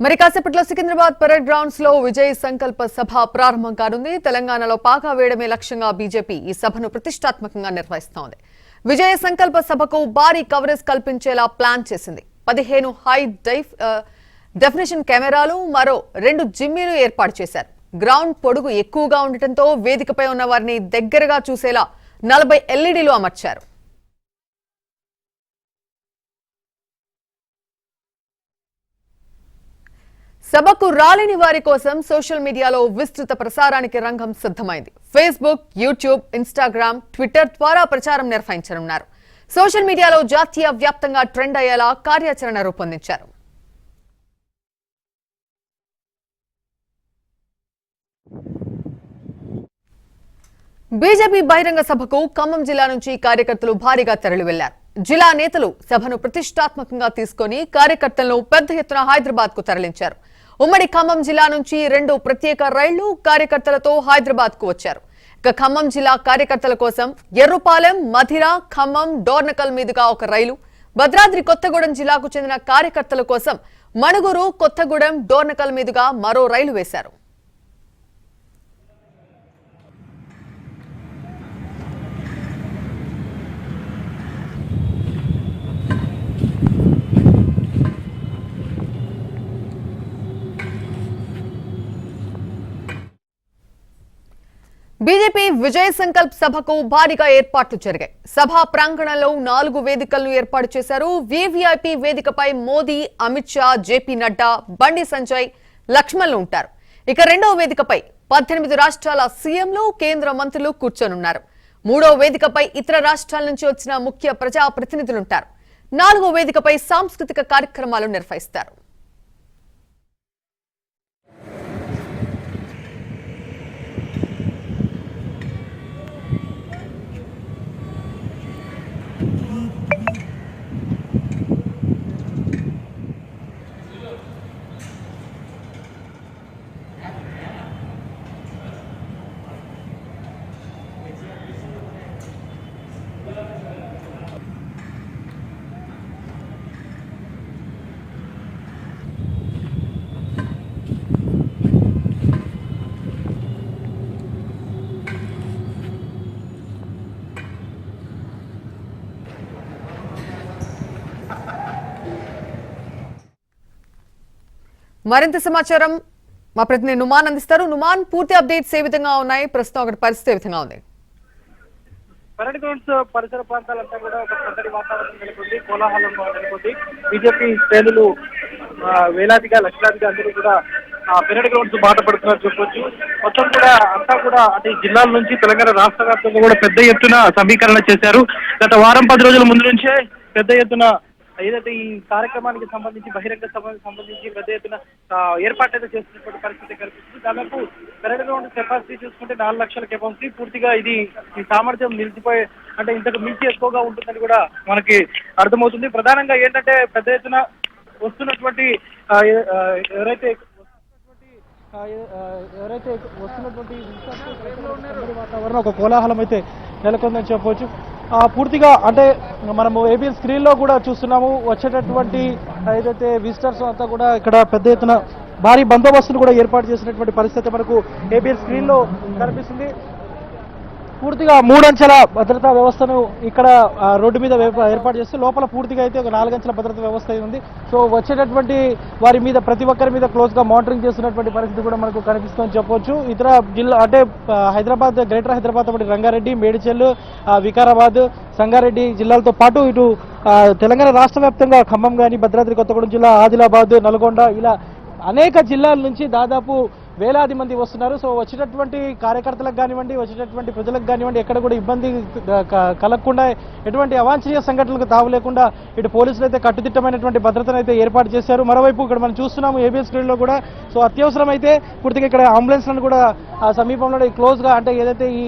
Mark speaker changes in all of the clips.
Speaker 1: మరి కాసేపట్లో Secunderabad parade grounds లో విజయ్ సంకల్ప సభ ప్రారంభం కానుంది. తెలంగాణలో పాగా వేయడమే లక్ష్యంగా బీజేపీ ఈ సభను ప్రతిష్టాత్మకంగా నిర్వహిస్తోంది. విజయ సంకల్ప సభకు భారీ కవరేజ్ కల్పించేలా ప్లాన్ చేసింది. 15 హై డెఫినిషన్ కెమెరాలు, మరో 2 జిమ్మీలు ఏర్పాటు చేశారు. గ్రౌండ్ పొడుగు ఎక్కువగా ఉండటంతో వేదికపై ఉన్న వారిని దగ్గరగా చూసేలా 40 ఎల్ఈడీలు అమర్చారు. సభకు రాలేని వారి కోసం సోషల్ మీడియాలో విస్తృత ప్రసారానికి రంగం సిద్ధమైంది. ఫేస్బుక్, యూట్యూబ్, ఇన్స్టాగ్రామ్, ట్విట్టర్ ద్వారా ప్రచారం నిర్వహించనున్నారు. సోషల్ మీడియాలో జాతీయ వ్యాప్తంగా ట్రెండ్ అయ్యేలా కార్యాచరణ రూపొందించారు. బీజేపీ బహిరంగ సభకు ఖమ్మం జిల్లా నుంచి కార్యకర్తలు భారీగా తరలి వెళ్లారు. జిల్లా నేతలు సభను ప్రతిష్టాత్మకంగా తీసుకుని కార్యకర్తలను పెద్ద ఎత్తున హైదరాబాద్ కు తరలించారు. ఉమ్మడి ఖమ్మం జిల్లా నుంచి 2 ప్రత్యేక రైళ్లు కార్యకర్తలతో హైదరాబాద్ కు వచ్చారు. ఇక ఖమ్మం జిల్లా కార్యకర్తల కోసం ఎర్రుపాలెం, మధిర, ఖమ్మం, డోర్నకల్ మీదుగా ఒక రైలు, భద్రాద్రి కొత్తగూడెం జిల్లాకు చెందిన కార్యకర్తల కోసం మణుగూరు, కొత్తగూడెం, డోర్నకల్ మీదుగా మరో రైలు వేశారు. బీజేపీ విజయ్ సంకల్ప్ సభకు భారీగా ఏర్పాట్లు జరిగాయి. సభా ప్రాంగణంలో 4 వేదికలను ఏర్పాటు చేశారు. వీవీఐపీ వేదికపై మోదీ, అమిత్ షా, జేపీ నడ్డా, బండి సంజయ్, లక్ష్మణ్లు ఉంటారు. ఇక 2వ వేదికపై 18 రాష్ట్రాల సీఎంలు, కేంద్ర మంత్రులు కూర్చొనున్నారు. 3వ వేదికపై ఇతర రాష్ట్రాల నుంచి వచ్చిన ముఖ్య ప్రజాప్రతినిధులుంటారు. 4వ వేదికపై సాంస్కృతిక కార్యక్రమాలు నిర్వహిస్తారు. మరింత సమాచారం మా ప్రతినిధి నుమాన్ అందిస్తారు. నుమాన్, పూర్తి అప్డేట్స్ ఏ విధంగా ఉన్నాయి? ప్రస్తుతం అక్కడ పరిస్థితి ఏ విధంగా ఉంది?
Speaker 2: పరేడ్ గ్రౌండ్స్ పరిసర ప్రాంతాలంతా కూడా ఒక సందడి వాతావరణం నెలకొంది, కోలాహలంగా నెలకొంది. బీజేపీ శ్రేణులు వేలాదిగా, లక్షలాదిగా అందరూ కూడా పరేడ్ గ్రౌండ్స్ బాట పడుతున్నారు చెప్పొచ్చు. మొత్తం కూడా అంతా కూడా అంటే జిల్లాల నుంచి తెలంగాణ రాష్ట్ర వ్యాప్తంగా కూడా పెద్ద ఎత్తున సమీకరణ చేశారు. గత వారం 10 రోజుల ముందు నుంచే పెద్ద ఎత్తున ఏదైతే ఈ కార్యక్రమానికి సంబంధించి బహిరంగ సభకు సంబంధించి పెద్ద ఎత్తున ఏర్పాటు అయితే చేస్తున్నటువంటి పరిస్థితి కనిపిస్తుంది. దాదాపు పరేడ్ గ్రౌండ్ కెపాసిటీ చూసుకుంటే 4 లక్షల కెపాసిటీ. పూర్తిగా ఇది ఈ సామర్థ్యం నిలిచిపోయే అంటే ఇంతకు మించి ఎక్కువగా ఉంటుందని కూడా మనకి అర్థమవుతుంది. ప్రధానంగా ఏంటంటే పెద్ద ఎత్తున వస్తున్నటువంటి ఎవరైతే వాతావరణం ఒక కోలాహలం అయితే నెలకొందని చెప్పవచ్చు. పూర్తిగా అంటే మనము ఏబిఎన్ స్క్రీన్లో కూడా చూస్తున్నాము. వచ్చేటటువంటి ఏదైతే విజిటర్స్ అంతా కూడా ఇక్కడ పెద్ద ఎత్తున భారీ బందోబస్తును కూడా ఏర్పాటు చేసినటువంటి పరిస్థితి మనకు ఏబిఎన్ స్క్రీన్లో కనిపిస్తుంది. పూర్తిగా 3 అంచెల భద్రతా వ్యవస్థను ఇక్కడ రోడ్డు మీద ఏర్పాటు చేస్తే లోపల పూర్తిగా అయితే ఒక 4 అంచెల భద్రతా వ్యవస్థ ఉంది. సో వచ్చేటటువంటి వారి మీద ప్రతి ఒక్కరి మీద క్లోజ్గా మానిటరింగ్ చేస్తున్నటువంటి పరిస్థితి కూడా మనకు కనిపిస్తుందని చెప్పొచ్చు. ఇతర జిల్లా అంటే హైదరాబాద్, గ్రేటర్ హైదరాబాద్ పాటు రంగారెడ్డి, మేడ్చల్, వికారాబాద్, సంగారెడ్డి జిల్లాలతో పాటు ఇటు తెలంగాణ రాష్ట్ర వ్యాప్తంగా ఖమ్మం కానీ, భద్రాద్రి కొత్తగూడెం జిల్లా, ఆదిలాబాద్, నల్గొండ ఇలా అనేక జిల్లాల నుంచి దాదాపు వేలాది మంది వస్తున్నారు. సో వచ్చేటటువంటి కార్యకర్తలకు కానివ్వండి, వచ్చేటటువంటి ప్రజలకు కానివ్వండి ఎక్కడ కూడా ఇబ్బంది కలగకుండా, ఎటువంటి అవాంఛనీయ సంఘటనలకు తావు లేకుండా ఇటు పోలీసులు అయితే కట్టుదిట్టమైనటువంటి భద్రతను అయితే ఏర్పాటు చేశారు. మరోవైపు ఇక్కడ మనం చూస్తున్నాము ఏబిఎస్ స్క్రీన్లో కూడా. సో అత్యవసరం అయితే పూర్తిగా ఇక్కడ అంబులెన్స్లను కూడా సమీపంలో క్లోజ్గా అంటే ఏదైతే ఈ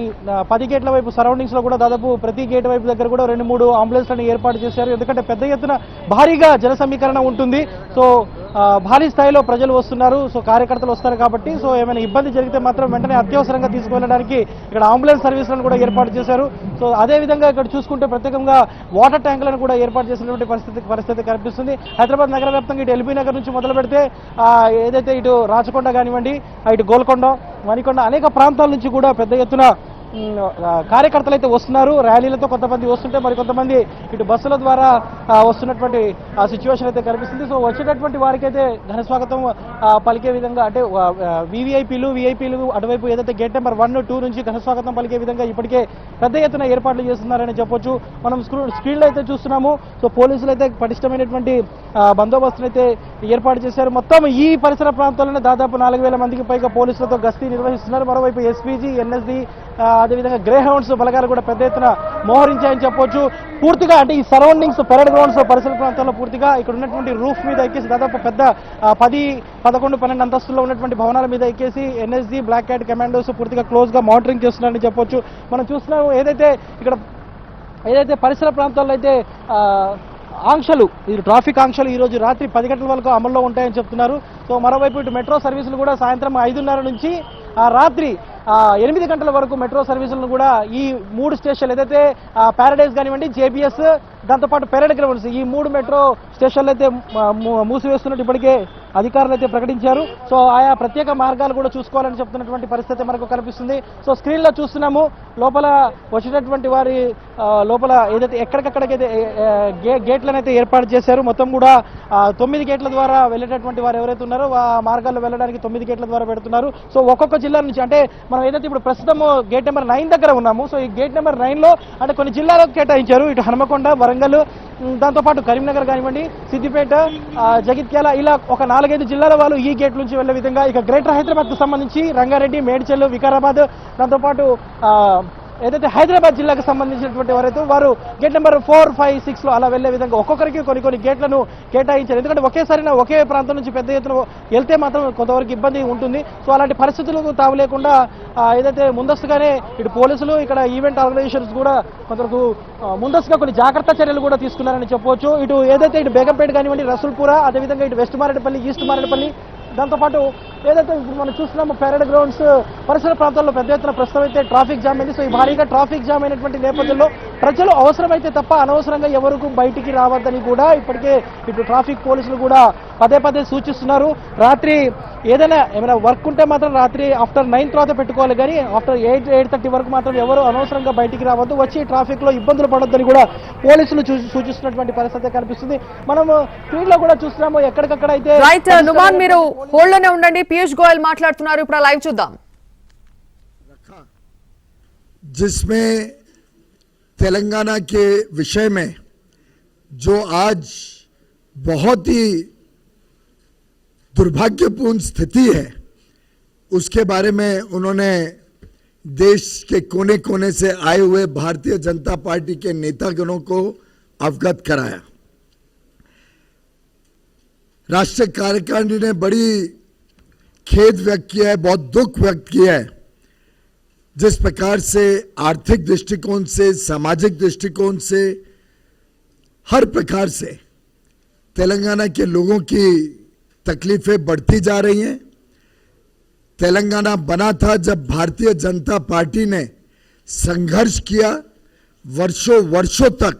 Speaker 2: 10 గేట్ల వైపు సరౌండింగ్స్లో కూడా దాదాపు ప్రతి గేట్ వైపు దగ్గర కూడా 2-3 అంబులెన్స్లను ఏర్పాటు చేశారు. ఎందుకంటే పెద్ద ఎత్తున భారీగా జన సమీకరణ ఉంటుంది. సో భారీ స్థాయిలో ప్రజలు వస్తున్నారు. సో కార్యకర్తలు వస్తారు కాబట్టి సో ఏమైనా ఇబ్బంది జరిగితే మాత్రం వెంటనే అత్యవసరంగా తీసుకువెళ్ళడానికి ఇక్కడ అంబులెన్స్ సర్వీసులను కూడా ఏర్పాటు చేశారు. సో అదేవిధంగా ఇక్కడ చూసుకుంటే ప్రత్యేకంగా వాటర్ ట్యాంకులను కూడా ఏర్పాటు చేసినటువంటి పరిస్థితి కనిపిస్తుంది. హైదరాబాద్ నగర వ్యాప్తంగా ఇటు ఎల్బీ నగర్ నుంచి మొదలు పెడితే ఏదైతే ఇటు రాచకొండ కానివ్వండి, ఇటు గోల్కొండ, మణికొండ అనేక ప్రాంతాల నుంచి కూడా పెద్ద ఎత్తున కార్యకర్తలు అయితే వస్తున్నారు. ర్యాలీలతో కొంతమంది వస్తుంటే మరి కొంతమంది ఇటు బస్సుల ద్వారా వస్తున్నటువంటి సిచ్యువేషన్ అయితే కనిపిస్తుంది. సో వచ్చేటటువంటి వారికైతే ఘన స్వాగతం పలికే విధంగా అంటే విఐపీలు అటువైపు ఏదైతే గేట్ నెంబర్ 1, 2 నుంచి ఘన స్వాగతం పలికే విధంగా ఇప్పటికే పెద్ద ఎత్తున ఏర్పాట్లు చేస్తున్నారని చెప్పొచ్చు. మనం స్క్రీన్లో అయితే చూస్తున్నాము. సో పోలీసులు అయితే పటిష్టమైనటువంటి బందోబస్తును అయితే ఏర్పాటు చేశారు. మొత్తం ఈ పరిసర ప్రాంతాల్లోనే దాదాపు 4000 మందికి పైగా పోలీసులతో గస్తీ నిర్వహిస్తున్నారు. మరోవైపు ఎస్పీజీ, ఎన్ఎస్జీ, అదేవిధంగా గ్రే హౌండ్స్ బలగాలు కూడా పెద్ద ఎత్తున మోహరించాయని చెప్పొచ్చు. పూర్తిగా అంటే ఈ సరౌండింగ్స్ పరేడ్ గ్రౌండ్స్ పరిసర ప్రాంతాల్లో పూర్తిగా ఇక్కడ ఉన్నటువంటి రూఫ్ మీద ఎక్కేసి దాదాపు పెద్ద 10, 11, 12 అంతస్తుల్లో ఉన్నటువంటి భవనాల మీద ఎక్కేసి ఎన్ఎస్జీ, బ్లాక్ క్యాట్ కమాండోస్ పూర్తిగా క్లోజ్ గా మానిటరింగ్ చేస్తున్నారని చెప్పొచ్చు. మనం చూస్తున్నాము ఏదైతే పరిసర ప్రాంతాల్లో అయితే ఆంక్షలు, ఈ ట్రాఫిక్ ఆంక్షలు ఈ రోజు రాత్రి 10 గంటల వరకు అమల్లో ఉంటాయని చెప్తున్నారు. సో మరోవైపు ఇటు మెట్రో సర్వీసులు కూడా సాయంత్రం 5:30 నుంచి రాత్రి 8 గంటల వరకు మెట్రో సర్వీసులను కూడా ఈ 3 స్టేషన్లు ఏదైతే ప్యారడైజ్ కానివ్వండి, జేబీఎస్, దాంతోపాటు పెరేడ్ గ్రౌండ్స్, ఈ 3 మెట్రో స్టేషన్లు అయితే మూసివేస్తున్నట్టు ఇప్పటికే అధికారులు అయితే ప్రకటించారు. సో ఆయా ప్రత్యేక మార్గాలు కూడా చూసుకోవాలని చెప్తున్నటువంటి పరిస్థితి మనకు కనిపిస్తుంది. సో స్క్రీన్లో చూస్తున్నాము. లోపల వచ్చేటటువంటి వారి లోపల ఏదైతే ఎక్కడికక్కడికైతే గేట్లను అయితే ఏర్పాటు చేశారు. మొత్తం కూడా 9 గేట్ల ద్వారా వెళ్ళేటటువంటి వారు ఎవరైతే ఉన్నారో ఆ మార్గాల్లో వెళ్ళడానికి 9 గేట్ల ద్వారా పెడుతున్నారు. సో ఒక్కొక్క జిల్లా నుంచి అంటే మనం ఏదైతే ఇప్పుడు ప్రస్తుతం గేట్ నెంబర్ 9 దగ్గర ఉన్నాము. సో ఈ గేట్ నెంబర్ 9లో అంటే కొన్ని జిల్లాలకు కేటాయించారు. ఇటు హనుమకొండ, వరంగల్, దాంతోపాటు కరీంనగర్ కానివ్వండి, సిద్దిపేట, జగిత్యాల, ఇలా ఒక 4-5 జిల్లాల వాళ్ళు ఈ గేట్ నుంచి వెళ్లే విధంగా ఇక గ్రేటర్ హైదరాబాద్కు సంబంధించి రంగారెడ్డి, మేడ్చల్, వికారాబాద్, దాంతోపాటు ఏదైతే హైదరాబాద్ జిల్లాకు సంబంధించినటువంటి వారైతే వారు గేట్ నెంబర్ 4, 5, 6లో అలా వెళ్లే విధంగా ఒక్కొక్కరికి కొన్ని గేట్లను కేటాయించారు. ఎందుకంటే ఒకేసారి ఒకే ప్రాంతం నుంచి పెద్ద ఎత్తున వెళ్తే మాత్రం కొంతవరకు ఇబ్బంది ఉంటుంది. సో అలాంటి పరిస్థితులకు తావు లేకుండా ఏదైతే ముందస్తుగానే ఇటు పోలీసులు, ఇక్కడ ఈవెంట్ ఆర్గనైజేషన్స్ కూడా కొంతవరకు ముందస్తుగా కొన్ని జాగ్రత్త చర్యలు కూడా తీసుకున్నారని చెప్పవచ్చు. ఇటు ఏదైతే ఇటు బేగంపేట కానివ్వండి, రసూల్పుర, అదేవిధంగా ఇటు వెస్ట్ మారేడుపల్లి, ఈస్ట్ మారేడుపల్లి, దాంతోపాటు ఏదైతే ఇప్పుడు మనం చూస్తున్నాము పెరేడ్ గ్రౌండ్స్ పరిసర ప్రాంతాల్లో పెద్ద ఎత్తున ప్రస్తుతం అయితే ట్రాఫిక్ జామ్ అయింది. సో ఈ భారీగా ట్రాఫిక్ జామ్ అయినటువంటి నేపథ్యంలో ప్రజలు అవసరమైతే తప్ప అనవసరంగా ఎవరికి బయటికి రావద్దని కూడా ఇప్పటికే ఇటు ట్రాఫిక్ పోలీసులు కూడా పదే సూచిస్తున్నారు. రాత్రి ఏమైనా వర్క్ ఉంటే మాత్రం రాత్రి ఆఫ్టర్ 9 తర్వాత పెట్టుకోవాలి, కానీ ఆఫ్టర్ 8-8:30 వరకు మాత్రం ఎవరు అనవసరంగా బయటికి రావద్దు, వచ్చి ట్రాఫిక్ లో ఇబ్బందులు పడొద్దని కూడా పోలీసులు సూచిస్తున్నటువంటి పరిస్థితి కనిపిస్తుంది. మనం స్క్రీన్ లో కూడా చూస్తున్నాము ఎక్కడికక్కడ అయితే.
Speaker 1: రైట్ నుమాన్, మీరు హోల్డ్ లోనే ఉండండి. పీయూష్ గోయల్ మాట్లాడుతున్నారు, ఇప్పుడు లైవ్ చూద్దాం.
Speaker 3: जिसमें तेलंगाना के विषय में जो आज बहुत ही दुर्भाग्यपूर्ण स्थिति है, उसके बारे में उन्होंने देश के कोने कोने से आए हुए भारतीय जनता पार्टी के नेतागणों को अवगत कराया। राष्ट्रीय कार्यकारिणी ने बड़ी खेद व्यक्त किया है, बहुत दुख व्यक्त किया है जिस प्रकार से आर्थिक दृष्टिकोण से, सामाजिक दृष्टिकोण से, हर प्रकार से तेलंगाना के लोगों की तकलीफें बढ़ती जा रही हैं। तेलंगाना बना था जब भारतीय जनता पार्टी ने संघर्ष किया, वर्षों तक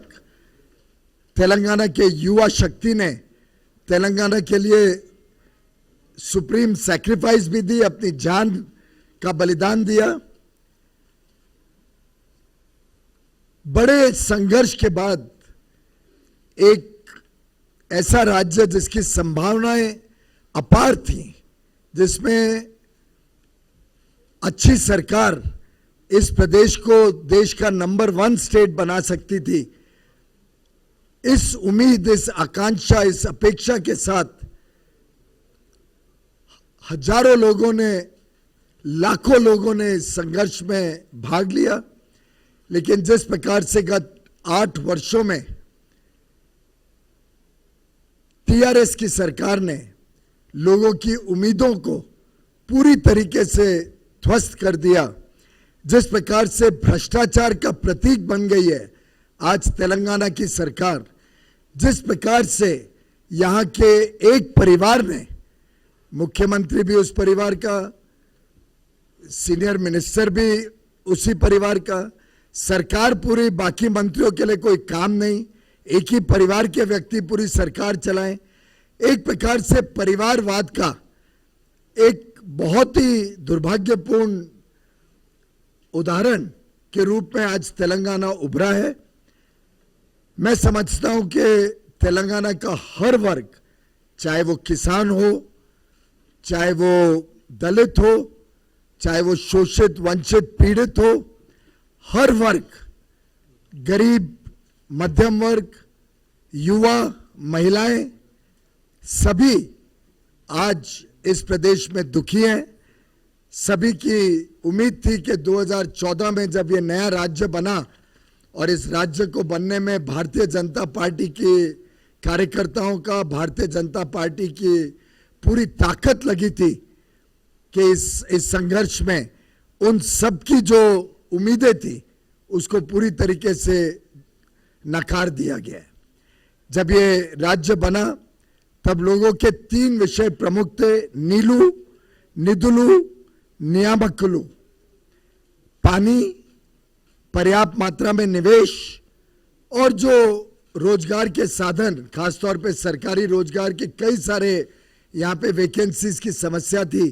Speaker 3: तेलंगाना के युवा शक्ति ने तेलंगाना के लिए सुप्रीम सैक्रिफाइस भी दी, अपनी जान का बलिदान दिया। बड़े संघर्ष के बाद एक ऐसा राज्य जिसकी संभावनाएं अपार थी, जिसमें अच्छी सरकार इस प्रदेश को देश का नंबर 1 स्टेट बना सकती थी, इस उम्मीद, इस आकांक्षा, इस अपेक्षा के साथ हजारों लोगों ने, लाखों लोगों ने इस संघर्ष में भाग लिया। लेकिन जिस प्रकार से गत 8 वर्षों में टीआरएस की सरकार ने लोगों की उम्मीदों को पूरी तरीके से ध्वस्त कर दिया, जिस प्रकार से भ्रष्टाचार का प्रतीक बन गई है आज तेलंगाना की सरकार, जिस प्रकार से यहाँ के एक परिवार ने, मुख्यमंत्री भी उस परिवार का सीनियर मिनिस्टर भी उसी परिवार का, सरकार पूरी, बाकी मंत्रियों के लिए कोई काम नहीं, एक ही परिवार के व्यक्ति पूरी सरकार चलाएं। एक प्रकार से परिवारवाद का एक बहुत ही दुर्भाग्यपूर्ण उदाहरण के रूप में आज तेलंगाना उभरा है। मैं समझता हूं कि तेलंगाना का हर वर्ग, चाहे वो किसान हो, चाहे वो दलित हो, चाहे वो शोषित, वंचित, पीड़ित हो, हर वर्ग, गरीब, मध्यम वर्ग, युवा, महिलाएं, सभी आज इस प्रदेश में दुखी हैं। सभी की उम्मीद थी कि 2014 में जब ये नया राज्य बना और इस राज्य को बनने में भारतीय जनता पार्टी के कार्यकर्ताओं का, भारतीय जनता पार्टी की पूरी ताकत लगी थी कि इस संघर्ष में उन सब की जो उम्मीदें थी उसको पूरी तरीके से नकार दिया गया। जब ये राज्य बना तब लोगों के 3 विषय प्रमुख थे, नीलू, निधुलू, नियामकुलू। पानी, पर्याप्त मात्रा में निवेश और जो रोजगार के साधन, खासतौर पे सरकारी रोजगार के कई सारे यहाँ पे वैकेंसीज की समस्या थी,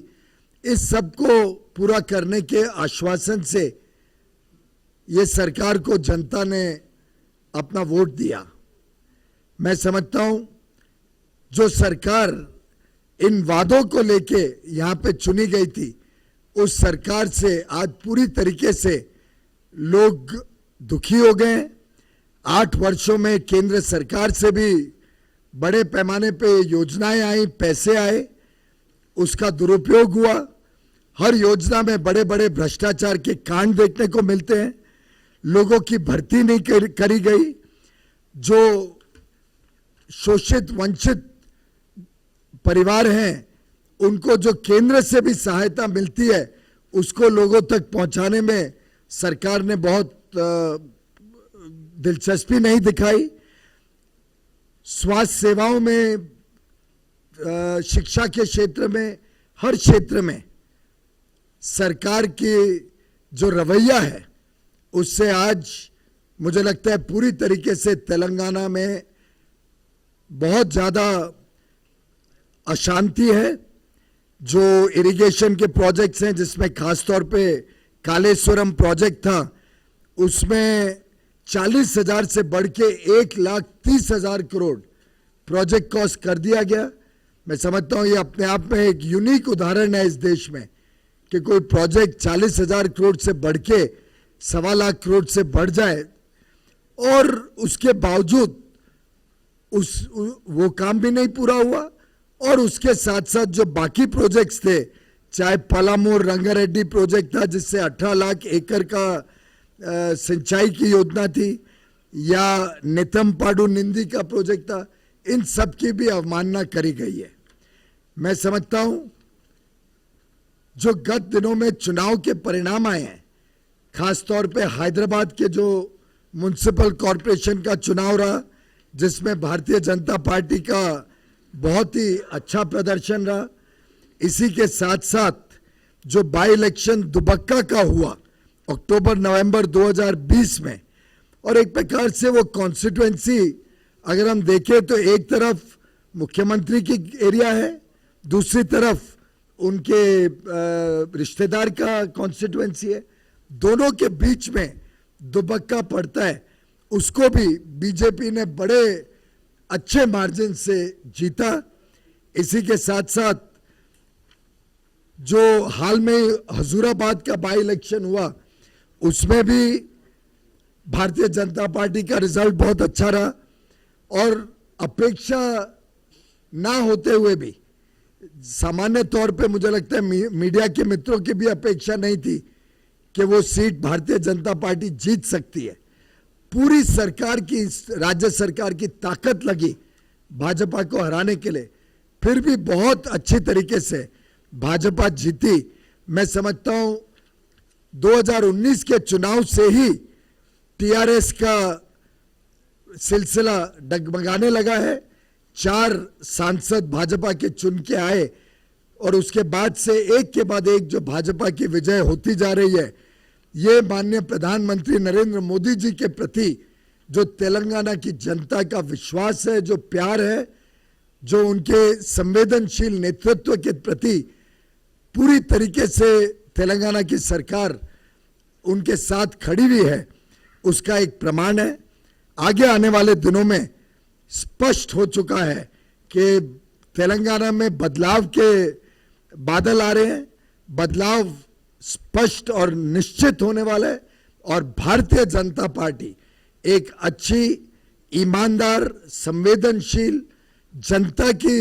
Speaker 3: इस सब को पूरा करने के आश्वासन से ये सरकार को जनता ने अपना वोट दिया। मैं समझता हूं जो सरकार इन वादों को लेके यहाँ पे चुनी गई थी, उस सरकार से आज पूरी तरीके से लोग दुखी हो गए। 8 वर्षों में केंद्र सरकार से भी बड़े पैमाने पे योजनाएं आई, पैसे आए, उसका दुरुपयोग हुआ। हर योजना में बड़े बड़े भ्रष्टाचार के कांड देखने को मिलते हैं। लोगों की भर्ती नहीं करी गई। जो शोषित, वंचित परिवार हैं, उनको जो केंद्र से भी सहायता मिलती है उसको लोगों तक पहुंचाने में सरकार ने बहुत दिलचस्पी नहीं दिखाई। स्वास्थ्य सेवाओं में, शिक्षा के क्षेत्र में, हर क्षेत्र में सरकार की जो रवैया है उससे आज मुझे लगता है पूरी तरीके से तेलंगाना में बहुत ज़्यादा अशांति है। जो इरिगेशन के प्रोजेक्ट्स हैं, जिसमें खासतौर पे कालेश्वरम प्रोजेक्ट था, उसमें 40,000 से बढ़ के 1,30,000 करोड़ प्रोजेक्ट कॉस्ट कर दिया गया। मैं समझता हूँ ये अपने आप में एक यूनिक उदाहरण है इस देश में कि कोई प्रोजेक्ट 40,000 करोड़ से बढ़ के 1.25 लाख करोड़ से बढ़ जाए और उसके बावजूद वो काम भी नहीं पूरा हुआ। और उसके साथ साथ जो बाकी प्रोजेक्ट्स थे, चाहे पलामूर रंगारेड्डी प्रोजेक्ट था जिससे 18 लाख एकड़ का सिंचाई की योजना थी, या नेतमपाडू निंदी का प्रोजेक्ट था, इन सब की भी अवमानना करी गई है। मैं समझता हूं जो गत दिनों में चुनाव के परिणाम आए हैं, खासतौर पे हैदराबाद के जो म्युनिसिपल कॉरपोरेशन का चुनाव रहा, जिसमें भारतीय जनता पार्टी का बहुत ही अच्छा प्रदर्शन रहा, इसी के साथ साथ जो बाई इलेक्शन दुबक्का का हुआ अक्टूबर-नवंबर 2020 में, और एक प्रकार से वो कॉन्स्टिट्यूएंसी अगर हम देखें तो एक तरफ मुख्यमंत्री की एरिया है, दूसरी तरफ उनके रिश्तेदार का कॉन्स्टिट्यूएंसी है, दोनों के बीच में दुबक्का पड़ता है। उसको भी बीजेपी ने बड़े अच्छे मार्जिन से जीता। इसी के साथ साथ जो हाल में हजूराबाद का बाई इलेक्शन हुआ, उसमें भी भारतीय जनता पार्टी का रिजल्ट बहुत अच्छा रहा और अपेक्षा ना होते हुए भी, सामान्य तौर पे मुझे लगता है मीडिया के मित्रों की भी अपेक्षा नहीं थी कि वो सीट भारतीय जनता पार्टी जीत सकती है। पूरी सरकार की, राज्य सरकार की ताकत लगी भाजपा को हराने के लिए, फिर भी बहुत अच्छी तरीके से भाजपा जीती। मैं समझता हूं 2019 के चुनाव से ही टीआरएस का सिलसिला डगमगाने लगा है। 4 सांसद भाजपा के चुन के आए और उसके बाद से एक के बाद एक जो भाजपा की विजय होती जा रही है, ये माननीय प्रधानमंत्री नरेंद्र मोदी जी के प्रति जो तेलंगाना की जनता का विश्वास है, जो प्यार है, जो उनके संवेदनशील नेतृत्व के प्रति पूरी तरीके से तेलंगाना की सरकार उनके साथ खड़ी हुई है, उसका एक प्रमाण है। आगे आने वाले दिनों में स्पष्ट हो चुका है कि तेलंगाना में बदलाव के बादल आ रहे हैं, बदलाव स्पष्ट और निश्चित होने वाला है और भारतीय जनता पार्टी एक अच्छी, ईमानदार, संवेदनशील, जनता की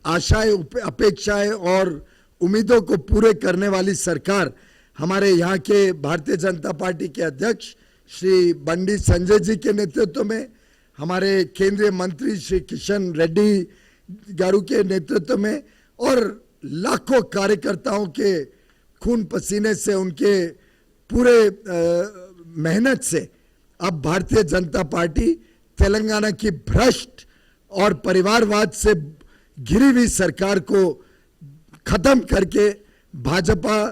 Speaker 3: आशाएं, अपेक्षाएं और उम्मीदों को पूरे करने वाली सरकार हमारे यहाँ के भारतीय जनता पार्टी के अध्यक्ष श्री बंडी संजय जी के नेतृत्व में, हमारे केंद्रीय मंत्री श्री किशन रेड्डी गारू के नेतृत्व में और लाखों कार्यकर्ताओं के खून पसीने से, उनके पूरे मेहनत से अब भारतीय जनता पार्टी तेलंगाना की भ्रष्ट और परिवारवाद से घिरी हुई सरकार को खत्म करके भाजपा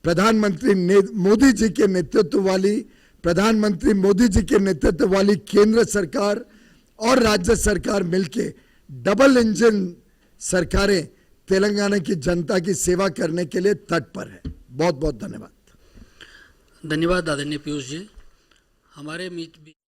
Speaker 3: प्रधानमंत्री मोदी जी के नेतृत्व वाली, प्रधानमंत्री मोदी जी के नेतृत्व वाली केंद्र सरकार और राज्य सरकार मिलके डबल इंजन सरकारें तेलंगाना की जनता की सेवा करने के लिए तत्पर है। बहुत बहुत धन्यवाद।
Speaker 4: धन्यवाद आदरणीय पीयूष जी। हमारे बीच